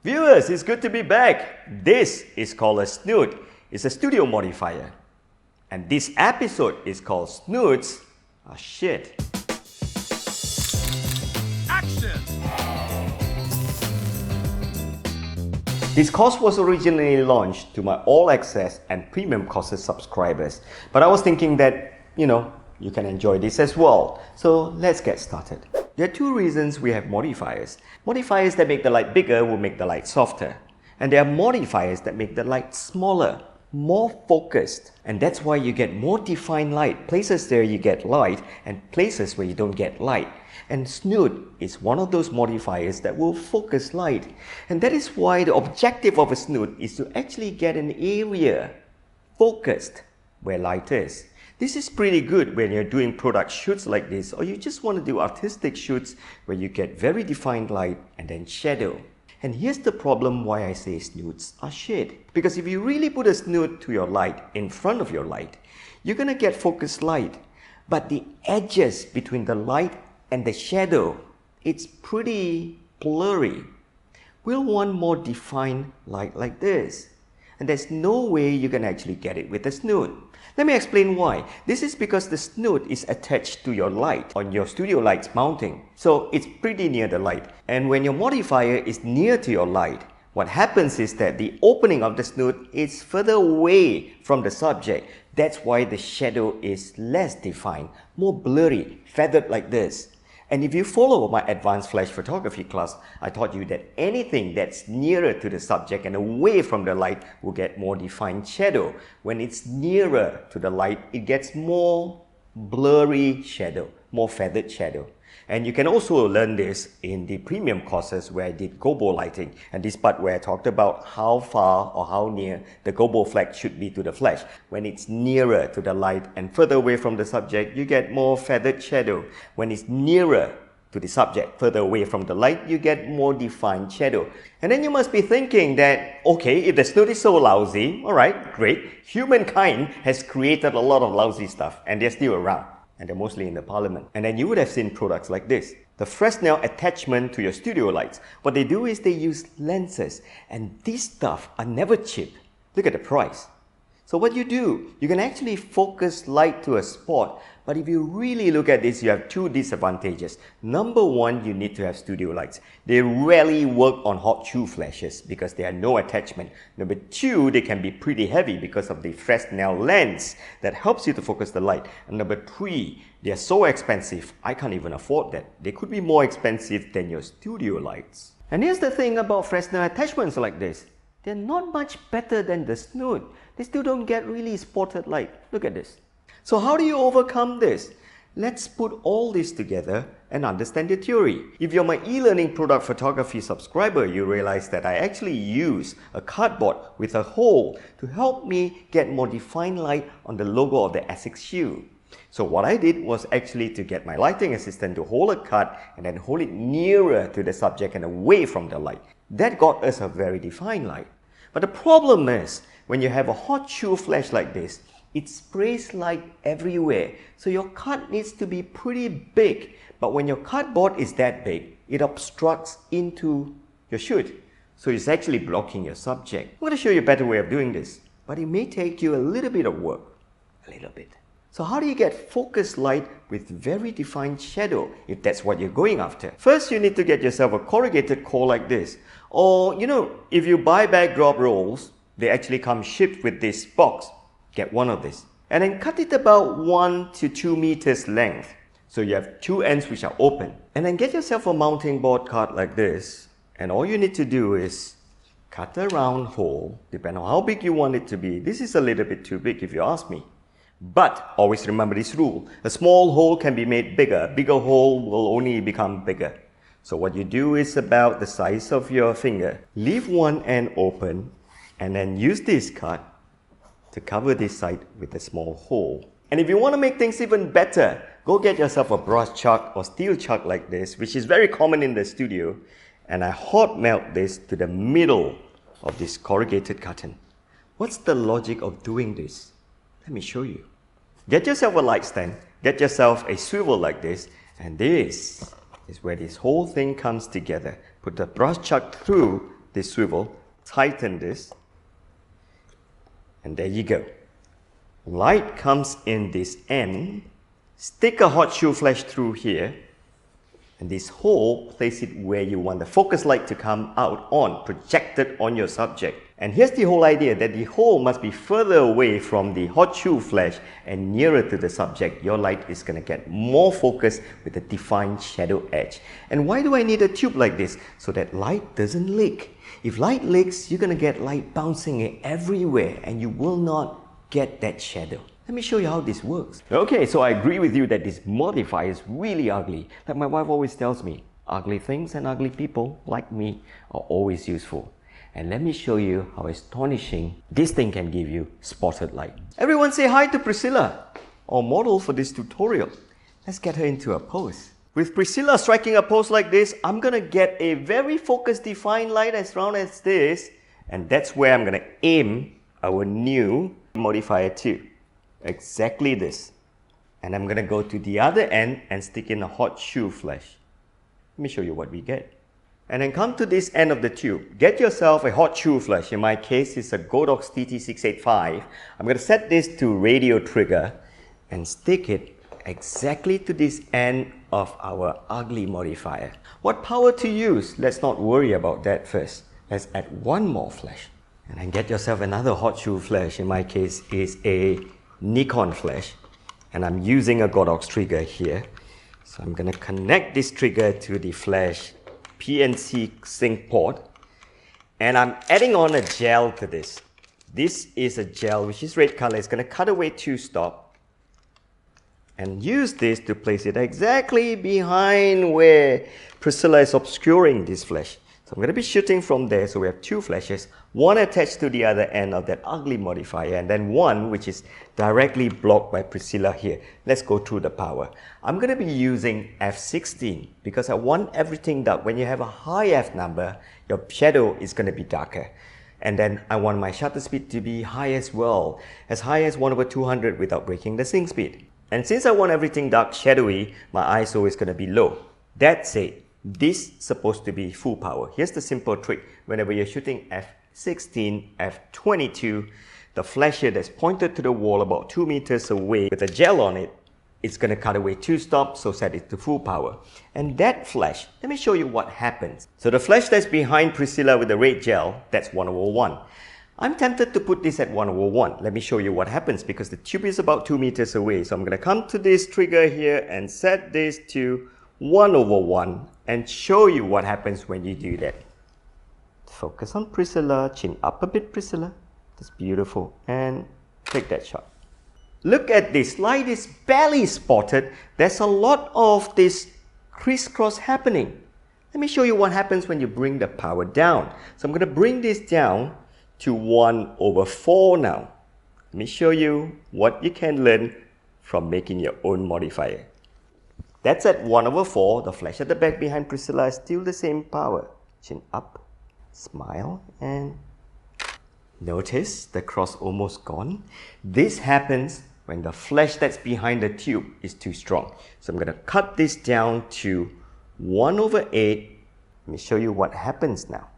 Viewers, it's good to be back. This is called a snoot. It's a studio modifier. And this episode is called Snoots Are Shit. Action! This course was originally launched to my All Access and Premium courses subscribers. But I was thinking that, you can enjoy this as well. So let's get started. There are two reasons we have modifiers. Modifiers that make the light bigger will make the light softer. And there are modifiers that make the light smaller, more focused. And that's why you get more defined light. Places there you get light and places where you don't get light. And snoot is one of those modifiers that will focus light. And that is why the objective of a snoot is to actually get an area focused where light is. This is pretty good when you're doing product shoots like this, or you just want to do artistic shoots where you get very defined light and then shadow. And here's the problem why I say snoots are shit. Because if you really put a snoot to your light in front of your light, you're going to get focused light. But the edges between the light and the shadow, it's pretty blurry. We'll want more defined light like this. And there's no way you can actually get it with a snoot. Let me explain why. This is because the snoot is attached to your light on your studio light's mounting. So it's pretty near the light. And when your modifier is near to your light, what happens is that the opening of the snoot is further away from the subject. That's why the shadow is less defined, more blurry, feathered like this. And if you follow my advanced flash photography class, I taught you that anything that's nearer to the subject and away from the light will get more defined shadow. When it's nearer to the light, it gets more blurry shadow, more feathered shadow. And you can also learn this in the premium courses where I did gobo lighting. And this part where I talked about how far or how near the gobo flag should be to the flash. When it's nearer to the light and further away from the subject, you get more feathered shadow. When it's nearer to the subject, further away from the light, you get more defined shadow. And then you must be thinking that, okay, if the snoot is so lousy, alright, great. Humankind has created a lot of lousy stuff and they're still around. And they're mostly in the parliament. And then you would have seen products like this. The Fresnel attachment to your studio lights. What they do is they use lenses. And these stuff are never cheap. Look at the price. So what you do, you can actually focus light to a spot. But if you really look at this, you have two disadvantages. Number one, you need to have studio lights. They rarely work on hot shoe flashes because they have no attachment. Number two, they can be pretty heavy because of the Fresnel lens that helps you to focus the light. And number three, they are so expensive, I can't even afford that. They could be more expensive than your studio lights. And here's the thing about Fresnel attachments like this. They're not much better than the snoot. They still don't get really spotted light. Look at this. So how do you overcome this? Let's put all this together and understand the theory. If you're my e-learning product photography subscriber, you realize that I actually use a cardboard with a hole to help me get more defined light on the logo of the Essex shoe. So what I did was actually to get my lighting assistant to hold a card and then hold it nearer to the subject and away from the light. That got us a very defined light. But the problem is, when you have a hot shoe flash like this, it sprays light everywhere. So your card needs to be pretty big. But when your cardboard is that big, it obstructs into your shoot. So it's actually blocking your subject. I'm going to show you a better way of doing this. But it may take you a little bit of work. A little bit. So how do you get focused light with very defined shadow if that's what you're going after? First, you need to get yourself a corrugated core like this. Or, if you buy backdrop rolls, they actually come shipped with this box. Get one of this. And then cut it about 1 to 2 meters length. So you have two ends which are open. And then get yourself a mounting board card like this. And all you need to do is cut a round hole, depending on how big you want it to be. This is a little bit too big if you ask me. But always remember this rule. A small hole can be made bigger. A bigger hole will only become bigger. So what you do is about the size of your finger. Leave one end open and then use this card to cover this side with a small hole. And if you want to make things even better, go get yourself a brass chuck or steel chuck like this, which is very common in the studio, and I hot melt this to the middle of this corrugated carton. What's the logic of doing this? Let me show you. Get yourself a light stand, get yourself a swivel like this, and this is where this whole thing comes together. Put the brass chuck through this swivel, tighten this, and there you go. Light comes in this end, stick a hot shoe flash through here, and this hole, place it where you want the focus light to come out on, projected on your subject. And here's the whole idea, that the hole must be further away from the hot shoe flash and nearer to the subject. Your light is going to get more focus with a defined shadow edge. And why do I need a tube like this? So that light doesn't leak. If light leaks, you're going to get light bouncing everywhere and you will not get that shadow. Let me show you how this works. Okay, so I agree with you that this modifier is really ugly. Like my wife always tells me, ugly things and ugly people like me are always useful. And let me show you how astonishing this thing can give you spotted light. Everyone say hi to Priscilla, our model for this tutorial. Let's get her into a pose. With Priscilla striking a pose like this, I'm gonna get a very focused defined light as round as this, and that's where I'm gonna aim our new modifier to. Exactly this. And I'm gonna go to the other end and stick in a hot shoe flash. Let me show you what we get. And then come to this end of the tube. Get yourself a hot shoe flash. In my case, it's a Godox TT685. I'm gonna set this to radio trigger and stick it exactly to this end of our ugly modifier. What power to use? Let's not worry about that first. Let's add one more flash. And then get yourself another hot shoe flash. In my case, is a Nikon flash, and I'm using a Godox trigger here. So I'm going to connect this trigger to the flash PNC sync port, and I'm adding on a gel to this. This is a gel which is red color. It's going to cut away 2 stop and use this to place it exactly behind where Priscilla is obscuring this flash. So I'm going to be shooting from there, so we have 2 flashes, one attached to the other end of that ugly modifier, and then one which is directly blocked by Priscilla here. Let's go through the power. I'm going to be using f16 because I want everything dark. When you have a high f number, your shadow is going to be darker. And then I want my shutter speed to be high as well, as high as 1/200 without breaking the sync speed. And since I want everything dark shadowy, my ISO is going to be low. That's it. This is supposed to be full power. Here's the simple trick. Whenever you're shooting f16, f22, the flasher that's pointed to the wall about 2 meters away with a gel on it, it's going to cut away 2 stops, so set it to full power. And that flash, let me show you what happens. So the flash that's behind Priscilla with the red gel, that's 1/1. I'm tempted to put this at 1/1. Let me show you what happens because the tube is about 2 meters away. So I'm going to come to this trigger here and set this to 1/1 and show you what happens when you do that. Focus on Priscilla, chin up a bit Priscilla. That's beautiful. And take that shot. Look at this, light is barely spotted. There's a lot of this crisscross happening. Let me show you what happens when you bring the power down. So I'm going to bring this down to 1/4 now. Let me show you what you can learn from making your own modifier. That's at 1/4. The flash at the back behind Priscilla is still the same power. Chin up, smile, and notice the cross almost gone. This happens when the flash that's behind the tube is too strong. So I'm going to cut this down to 1/8. Let me show you what happens now.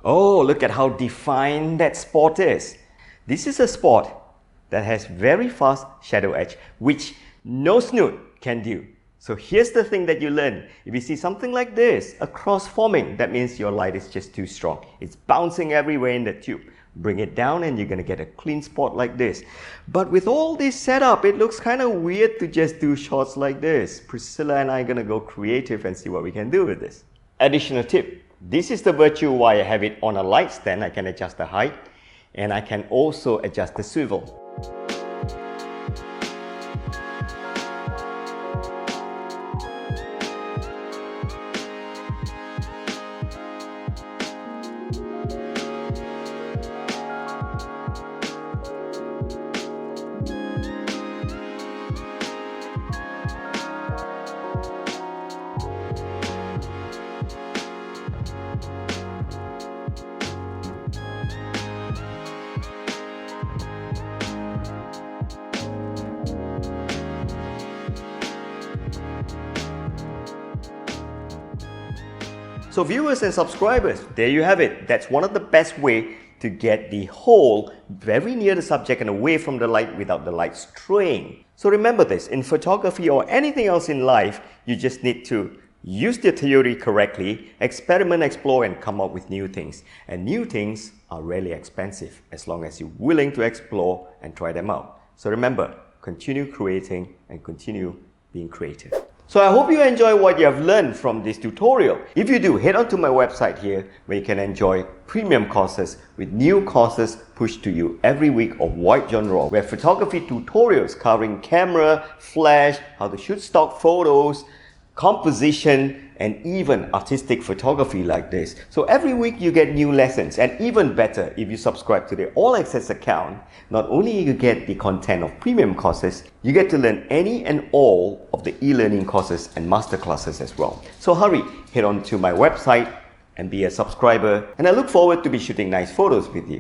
Oh, look at how defined that spot is. This is a spot that has very fast shadow edge, which no snoot can do. So here's the thing that you learn. If you see something like this, a cross forming, that means your light is just too strong. It's bouncing everywhere in the tube. Bring it down and you're going to get a clean spot like this. But with all this setup, it looks kind of weird to just do shots like this. Priscilla and I are going to go creative and see what we can do with this. Additional tip. This is the virtue why I have it on a light stand. I can adjust the height and I can also adjust the swivel. So viewers and subscribers, there you have it. That's one of the best way to get the hole very near the subject and away from the light without the light straying. So remember this, in photography or anything else in life, you just need to use the theory correctly, experiment, explore, and come up with new things. And new things are rarely expensive as long as you're willing to explore and try them out. So remember, continue creating and continue being creative. So I hope you enjoy what you have learned from this tutorial. If you do, head on to my website here where you can enjoy premium courses with new courses pushed to you every week of wide genre, where photography tutorials covering camera, flash, how to shoot stock photos, composition, and even artistic photography like this. So every week you get new lessons, and even better, if you subscribe to the All Access account, not only you get the content of premium courses, you get to learn any and all of the e-learning courses and masterclasses as well. So hurry, head on to my website and be a subscriber, and I look forward to be shooting nice photos with you.